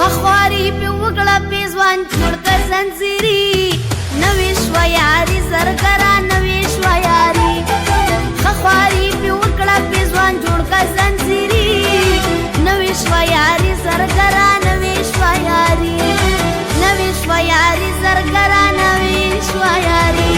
خخواري په وګړه پیزوان جوړ ک زنجيري نوې شویاري زرګرا نوې شویاري خخواري په وګړه پیزوان جوړ ک زنجيري نوې شویاري زرګرا نوې شویاري نوې شویاري زرګرا نوې شویاري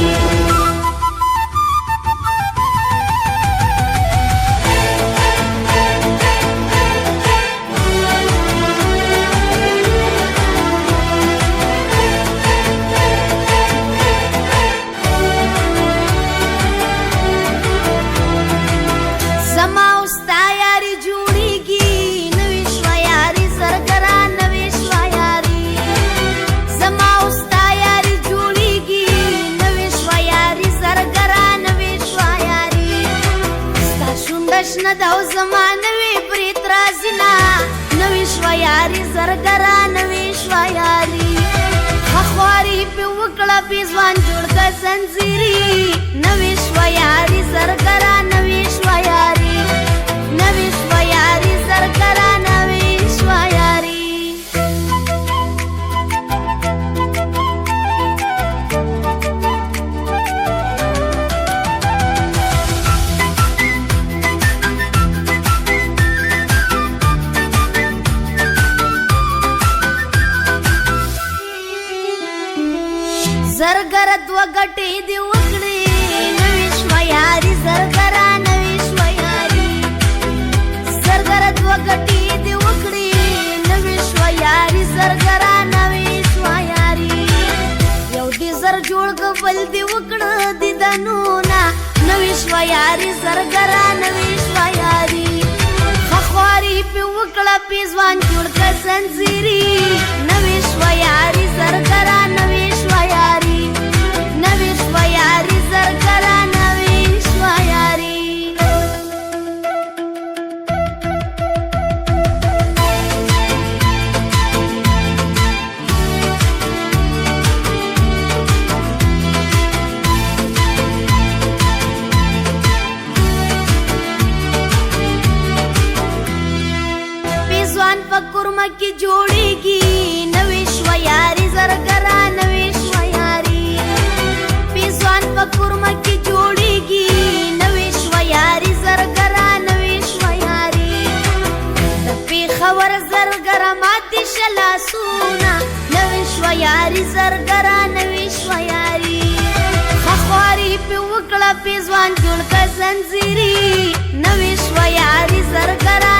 न दाو زمانه وی پریت رازینا نوې شویاري زرګرا نوې شویاري خخواري په وکړه پیزوان جوړ ک زنجيري نوې شویاري زرګرا نوې شویاري نوې شویاري زرګرا نوې شویاري زرګر دو غټې دی وکړې نوې شویاري زرګرا نوې شویاري زرګر دو غټې دی وکړې نوې شویاري زرګرا نوې شویاري یو دې زر جوړ غول دی وکړه د دنونا نوې شویاري زرګرا نوې شویاري خخواري په وکړه پیزوان جوړ ک زنجيري نوې شویاري زرګرا نوې شویاري نوې شویاري زرګرا نوې شویاري پیزوان پکورما کی جوړيږي نوې شویاري زرګرا نوې شویاري پیزوان پکورما کی جوړيږي نوې شویاري زرګرا نوې شویاري د پیښور زرګرا ماتي شلا سونا نوې شویاري زرګرا نوې شویاري خخواري په وکړه پیزوان جوړ ک زنجيري نوې شویاري زرګرا